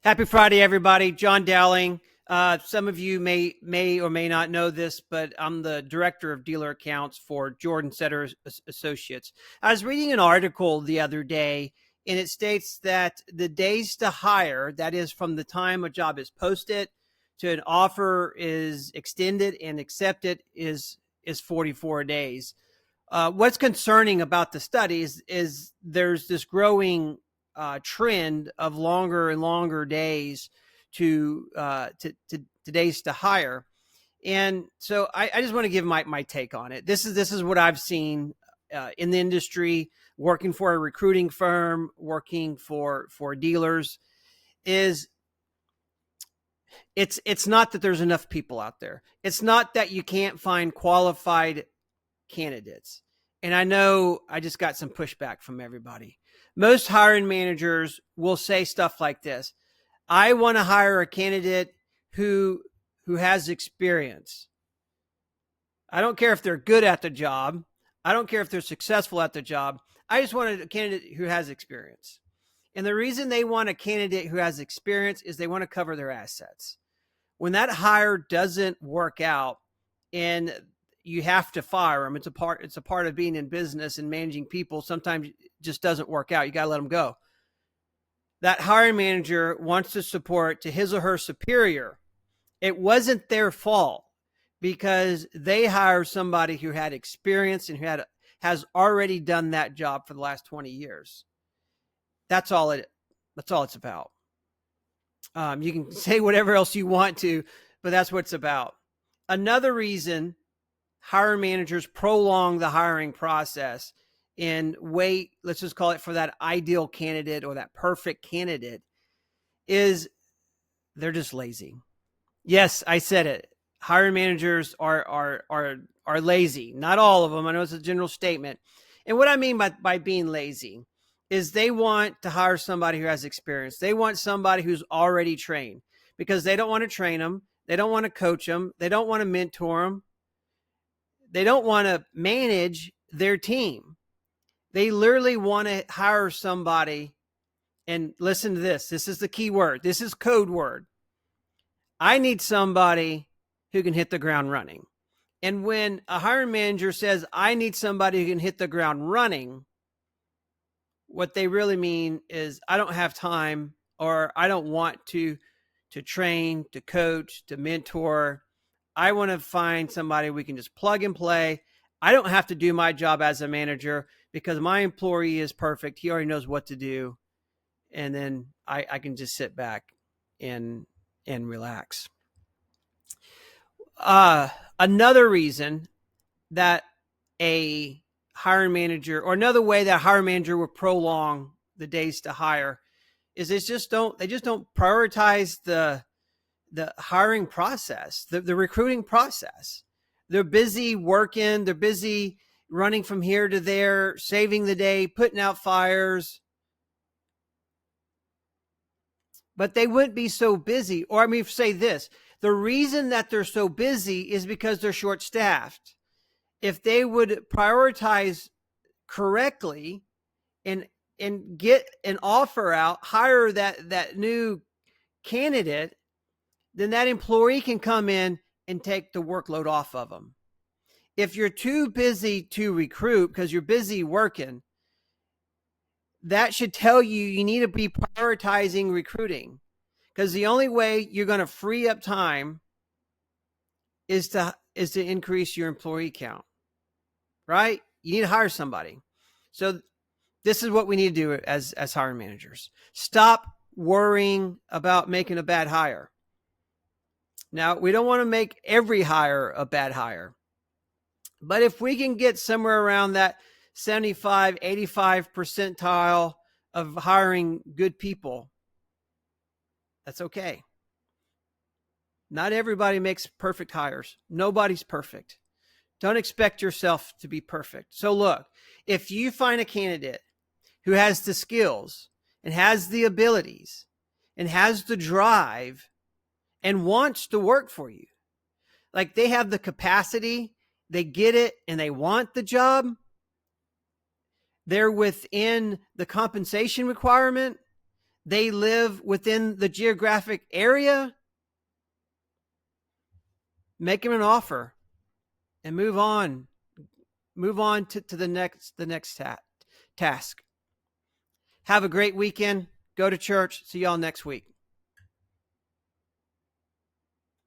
Happy Friday, everybody. John Dowling. Some of you may or may not know this, but I'm the director of dealer accounts for Jordan Setter Associates. I was reading an article the other day, and it states that the days to hire, that is from the time a job is posted to an offer is extended and accepted, is 44 days. What's concerning about the studies is there's this growing trend of longer and longer days to days to hire. And so I just want to give my take on it. This is what I've seen in the industry, working for a recruiting firm, working for dealers. Is it's not that there's enough people out there. It's not that you can't find qualified candidates. And I know I just got some pushback from everybody. Most hiring managers will say stuff like this. I want to hire a candidate who has experience. I don't care if they're good at the job. I don't care if they're successful at the job. I just want a candidate who has experience. And the reason they want a candidate who has experience is they want to cover their assets. When that hire doesn't work out and you have to fire them, it's a part of being in business and managing people. Sometimes it just doesn't work out. You got to let them go. That hiring manager wants to support to his or her superior. It wasn't their fault because they hired somebody who had experience and has already done that job for the last 20 years. That's all it's about. You can say whatever else you want to, but that's what it's about. Another reason hiring managers prolong the hiring process and wait, let's just call it, for that ideal candidate or that perfect candidate, is they're just lazy. Yes, I said it. Hiring managers are lazy. Not all of them. I know it's a general statement. And what I mean by being lazy is they want to hire somebody who has experience. They want somebody who's already trained because they don't want to train them. They don't want to coach them. They don't want to mentor them. They don't want to manage their team. They literally want to hire somebody, and listen to this. This is the key word. This is code word. I need somebody who can hit the ground running. And when a hiring manager says, I need somebody who can hit the ground running, what they really mean is I don't have time, or I don't want to train, to coach, to mentor. I want to find somebody we can just plug and play. I don't have to do my job as a manager because my employee is perfect. He already knows what to do. And then I can just sit back and relax. Another reason that a hiring manager, or another way that a hiring manager will prolong the days to hire, is they just don't prioritize the hiring process, the recruiting process. They're busy working. They're busy running from here to there, saving the day, putting out fires. But they wouldn't be so busy. Or say this, the reason that they're so busy is because they're short-staffed. If they would prioritize correctly and get an offer out, hire that new candidate, then that employee can come in and take the workload off of them. If you're too busy to recruit because you're busy working, that should tell you need to be prioritizing recruiting, because the only way you're going to free up time is to increase your employee count, right? You need to hire somebody. So this is what we need to do as hiring managers. Stop worrying about making a bad hire. Now, we don't want to make every hire a bad hire, but if we can get somewhere around that 75, 85 percentile of hiring good people, that's okay. Not everybody makes perfect hires. Nobody's perfect. Don't expect yourself to be perfect. So look, if you find a candidate who has the skills and has the abilities and has the drive and wants to work for you, like they have the capacity, they get it, and they want the job, they're within the compensation requirement, they live within the geographic area, make them an offer and move on. Move on to the next task. Have a great weekend. Go to church. See y'all next week.